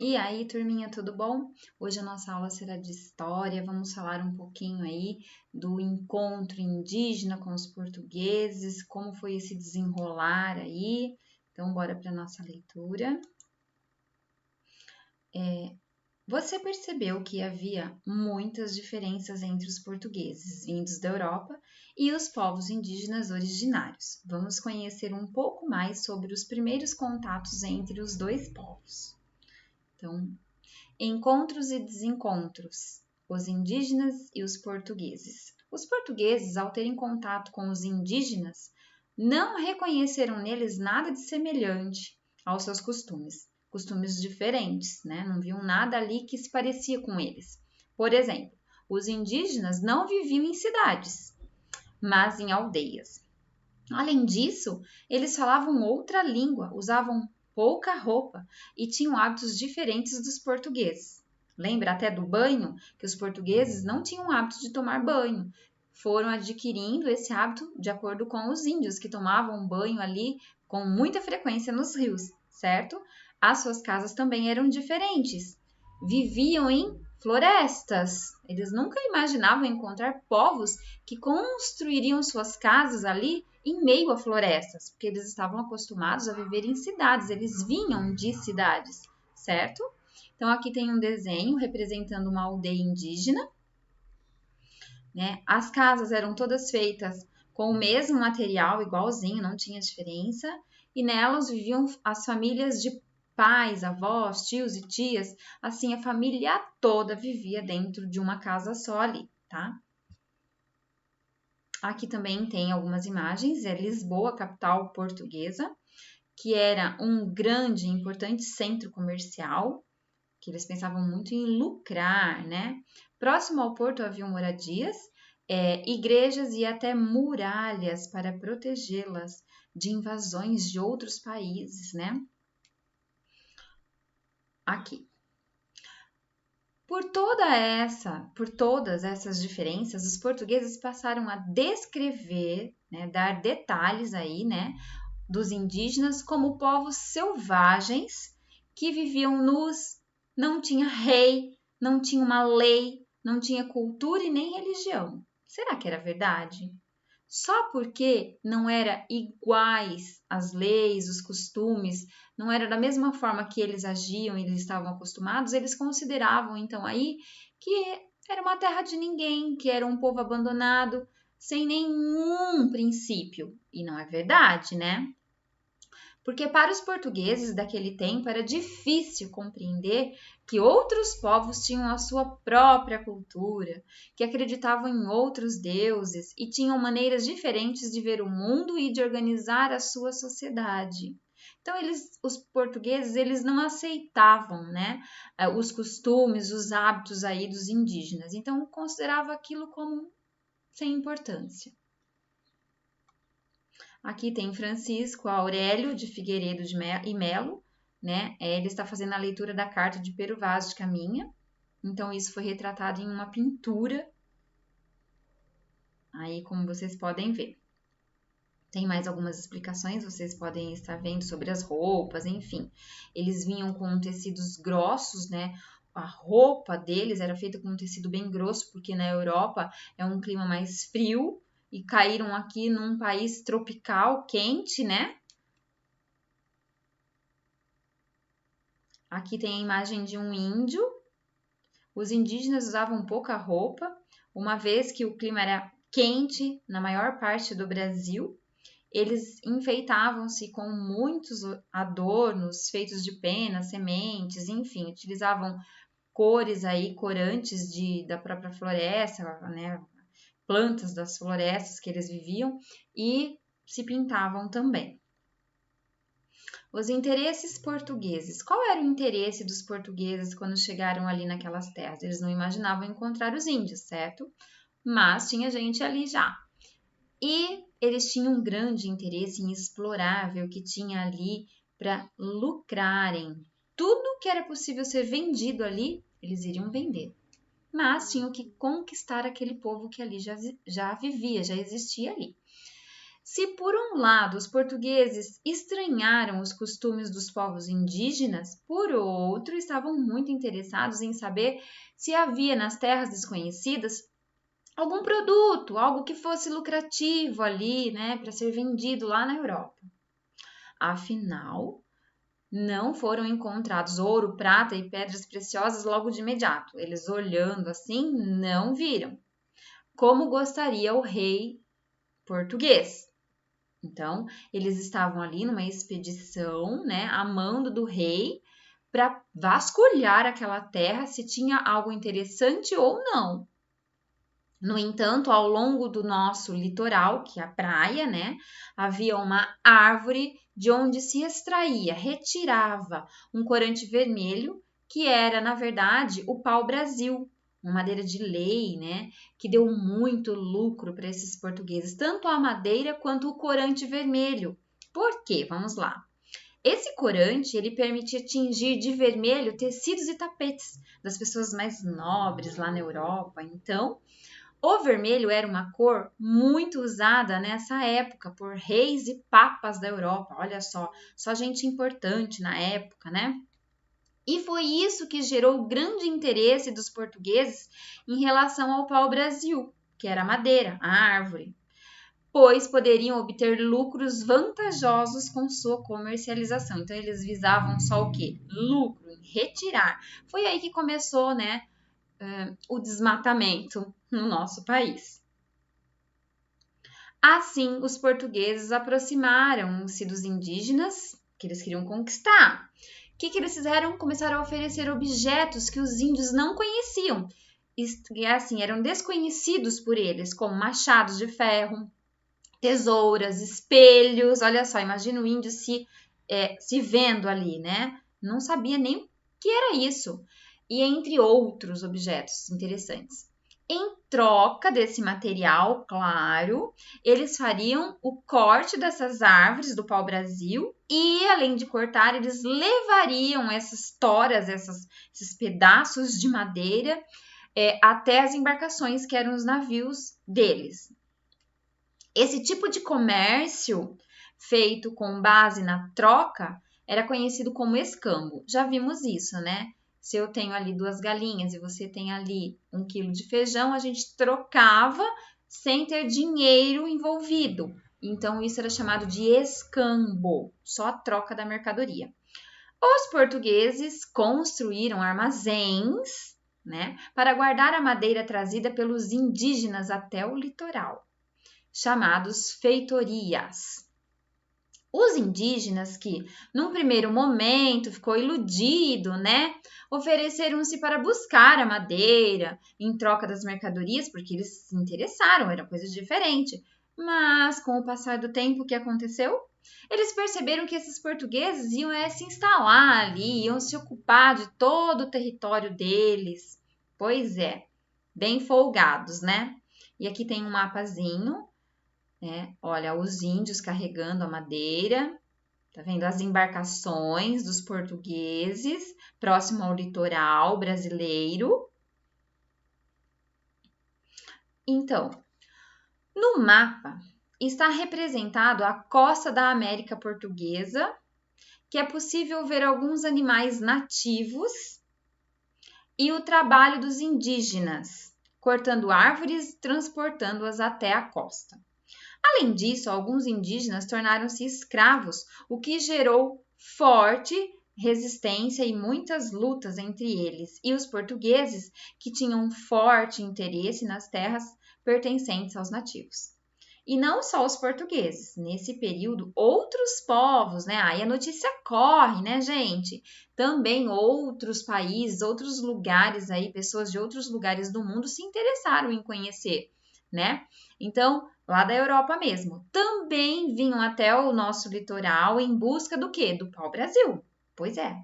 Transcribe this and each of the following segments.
E aí, turminha, tudo bom? Hoje a nossa aula será de história. Vamos falar um pouquinho aí do encontro indígena com os portugueses, como foi esse desenrolar aí. Então, bora para a nossa leitura. Você percebeu que havia muitas diferenças entre os portugueses vindos da Europa e os povos indígenas originários. Vamos conhecer um pouco mais sobre os primeiros contatos entre os dois povos. Então, encontros e desencontros, os indígenas e os portugueses. Os portugueses, ao terem contato com os indígenas, não reconheceram neles nada de semelhante aos seus costumes diferentes, né? Não viam nada ali que se parecia com eles. Por exemplo, os indígenas não viviam em cidades, mas em aldeias. Além disso, eles falavam outra língua, usavam pouca roupa e tinham hábitos diferentes dos portugueses. Lembra até do banho, que os portugueses não tinham o hábito de tomar banho. Foram adquirindo esse hábito de acordo com os índios, que tomavam banho ali com muita frequência nos rios, certo? As suas casas também eram diferentes. Viviam em florestas. Eles nunca imaginavam encontrar povos que construiriam suas casas ali em meio a florestas, porque eles estavam acostumados a viver em cidades, eles vinham de cidades, certo? Então, aqui tem um desenho representando uma aldeia indígena, né? As casas eram todas feitas com o mesmo material, igualzinho, não tinha diferença, e nelas viviam as famílias de pais, avós, tios e tias, assim, a família toda vivia dentro de uma casa só ali, tá? Aqui também tem algumas imagens, é Lisboa, capital portuguesa, que era um grande e importante centro comercial, que eles pensavam muito em lucrar, né? Próximo ao porto haviam moradias, igrejas e até muralhas para protegê-las de invasões de outros países, né? Aqui. Por todas essas diferenças, os portugueses passaram a descrever, né, dar detalhes aí, né, dos indígenas como povos selvagens que viviam nus, não tinha rei, não tinha uma lei, não tinha cultura e nem religião. Será que era verdade? Só porque não era iguais as leis, os costumes, não era da mesma forma que eles agiam e eles estavam acostumados, eles consideravam então aí que era uma terra de ninguém, que era um povo abandonado, sem nenhum princípio. E não é verdade, né? Porque para os portugueses daquele tempo era difícil compreender que outros povos tinham a sua própria cultura, que acreditavam em outros deuses e tinham maneiras diferentes de ver o mundo e de organizar a sua sociedade. Então, os portugueses, eles não aceitavam, né, os costumes, os hábitos aí dos indígenas. Então, considerava aquilo como sem importância. Aqui tem Francisco Aurélio de Figueiredo e Melo, né? Ele está fazendo a leitura da carta de Pero Vaz de Caminha. Então, isso foi retratado em uma pintura. Aí, como vocês podem ver. Tem mais algumas explicações, vocês podem estar vendo sobre as roupas, enfim. Eles vinham com tecidos grossos, né? A roupa deles era feita com um tecido bem grosso, porque na Europa é um clima mais frio, e caíram aqui num país tropical, quente, né? Aqui tem a imagem de um índio. Os indígenas usavam pouca roupa, uma vez que o clima era quente na maior parte do Brasil. Eles enfeitavam-se com muitos adornos feitos de penas, sementes, enfim, utilizavam cores aí, corantes da própria floresta, né? Plantas das florestas que eles viviam e se pintavam também. Os interesses portugueses. Qual era o interesse dos portugueses quando chegaram ali naquelas terras? Eles não imaginavam encontrar os índios, certo? Mas tinha gente ali já. E eles tinham um grande interesse em explorar, ver o que tinha ali para lucrarem. Tudo que era possível ser vendido ali, eles iriam vender. Mas tinham que conquistar aquele povo que ali já vivia, já existia ali. Se por um lado os portugueses estranharam os costumes dos povos indígenas, por outro estavam muito interessados em saber se havia nas terras desconhecidas algum produto, algo que fosse lucrativo ali, né, para ser vendido lá na Europa. Afinal, não foram encontrados ouro, prata e pedras preciosas logo de imediato. Eles, olhando assim, não viram, como gostaria o rei português. Então, eles estavam ali numa expedição, né, a mando do rei, para vasculhar aquela terra se tinha algo interessante ou não. No entanto, ao longo do nosso litoral, que é a praia, né, havia uma árvore de onde se extraía, retirava um corante vermelho, que era, na verdade, o pau-brasil, uma madeira de lei, né, que deu muito lucro para esses portugueses, tanto a madeira quanto o corante vermelho. Por quê? Vamos lá. Esse corante, ele permitia tingir de vermelho tecidos e tapetes das pessoas mais nobres lá na Europa. Então, o vermelho era uma cor muito usada nessa época por reis e papas da Europa. Olha só gente importante na época, né? E foi isso que gerou o grande interesse dos portugueses em relação ao pau-brasil, que era a madeira, a árvore, pois poderiam obter lucros vantajosos com sua comercialização. Então, eles visavam só o quê? Lucro, em retirar. Foi aí que começou, né, o desmatamento no nosso país. Assim, os portugueses aproximaram-se dos indígenas que eles queriam conquistar. O que eles fizeram? Começaram a oferecer objetos que os índios não conheciam. E assim, eram desconhecidos por eles, como machados de ferro, tesouras, espelhos. Olha só, imagina o índio se vendo ali, né? Não sabia nem o que era isso. E entre outros objetos interessantes. Em troca desse material, claro, eles fariam o corte dessas árvores do pau-brasil e, além de cortar, eles levariam essas toras, esses pedaços de madeira até as embarcações que eram os navios deles. Esse tipo de comércio feito com base na troca era conhecido como escambo. Já vimos isso, né? Se eu tenho ali 2 galinhas e você tem ali 1 quilo de feijão, a gente trocava sem ter dinheiro envolvido. Então, isso era chamado de escambo, só a troca da mercadoria. Os portugueses construíram armazéns, né, para guardar a madeira trazida pelos indígenas até o litoral, chamados feitorias. Os indígenas que, num primeiro momento, ficou iludido, né? Ofereceram-se para buscar a madeira em troca das mercadorias, porque eles se interessaram, era coisa diferente. Mas, com o passar do tempo, o que aconteceu? Eles perceberam que esses portugueses iam se instalar ali, iam se ocupar de todo o território deles. Pois é, bem folgados, né? E aqui tem um mapazinho. Olha, os índios carregando a madeira, tá vendo? As embarcações dos portugueses próximo ao litoral brasileiro. Então, no mapa está representado a costa da América Portuguesa, que é possível ver alguns animais nativos e o trabalho dos indígenas, cortando árvores e transportando-as até a costa. Além disso, alguns indígenas tornaram-se escravos, o que gerou forte resistência e muitas lutas entre eles e os portugueses, que tinham um forte interesse nas terras pertencentes aos nativos. E não só os portugueses, nesse período, outros povos, né? Aí a notícia corre, né, gente? Também outros países, outros lugares aí, pessoas de outros lugares do mundo se interessaram em conhecer, né? Então, lá da Europa mesmo, também vinham até o nosso litoral em busca do quê? Do pau-brasil. Pois é.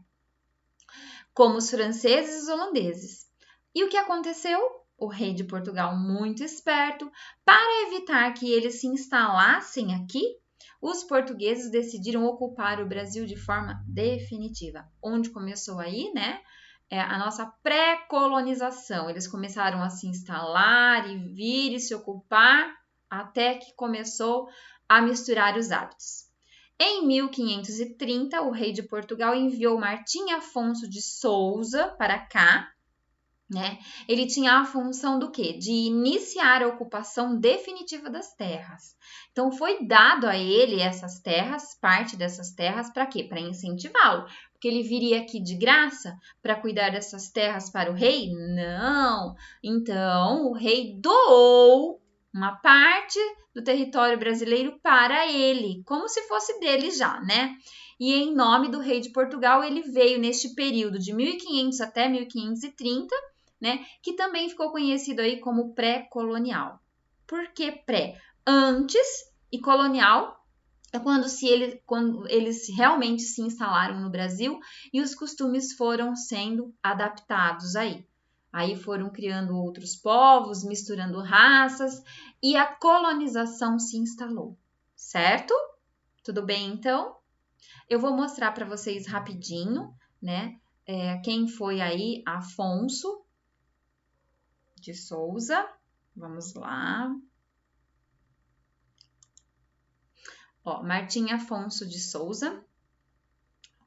Como os franceses e os holandeses. E o que aconteceu? O rei de Portugal, muito esperto, para evitar que eles se instalassem aqui, os portugueses decidiram ocupar o Brasil de forma definitiva. Onde começou aí, né? A nossa pré-colonização. Eles começaram a se instalar e vir e se ocupar até que começou a misturar os hábitos. Em 1530, o rei de Portugal enviou Martim Afonso de Souza para cá, né? Ele tinha a função do quê? De iniciar a ocupação definitiva das terras. Então, foi dado a ele essas terras, parte dessas terras, para quê? Para incentivá-lo. Porque ele viria aqui de graça para cuidar dessas terras para o rei? Não! Então, o rei doou uma parte do território brasileiro para ele, como se fosse dele já, né? E em nome do rei de Portugal, ele veio neste período de 1500 até 1530, né, que também ficou conhecido aí como pré-colonial. Por que pré? Antes, e colonial é quando eles realmente se instalaram no Brasil e os costumes foram sendo adaptados aí. Aí foram criando outros povos, misturando raças e a colonização se instalou, certo? Tudo bem, então? Eu vou mostrar para vocês rapidinho, né, quem foi aí Afonso de Souza. Vamos lá. Ó, Martim Afonso de Souza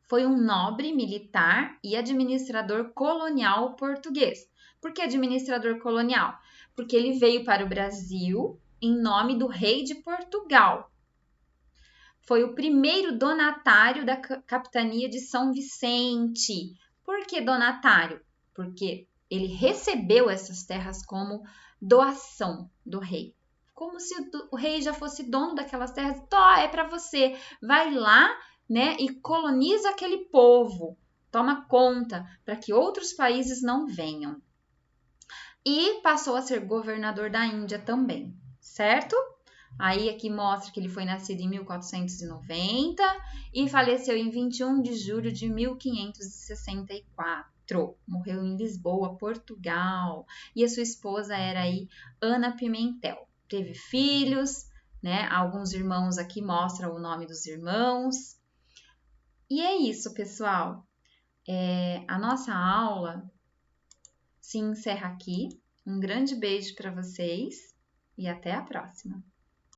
foi um nobre militar e administrador colonial português. Por que administrador colonial? Porque ele veio para o Brasil em nome do rei de Portugal. Foi o primeiro donatário da capitania de São Vicente. Por que donatário? Porque ele recebeu essas terras como doação do rei. Como se o rei já fosse dono daquelas terras. Tó, é para você. Vai lá, né, e coloniza aquele povo. Toma conta para que outros países não venham. E passou a ser governador da Índia também, certo? Aí aqui mostra que ele foi nascido em 1490 e faleceu em 21 de julho de 1564. Morreu em Lisboa, Portugal. E a sua esposa era aí Ana Pimentel. Teve filhos, né? Alguns irmãos aqui mostram o nome dos irmãos. E é isso, pessoal. A nossa aula se encerra aqui. Um grande beijo para vocês e até a próxima.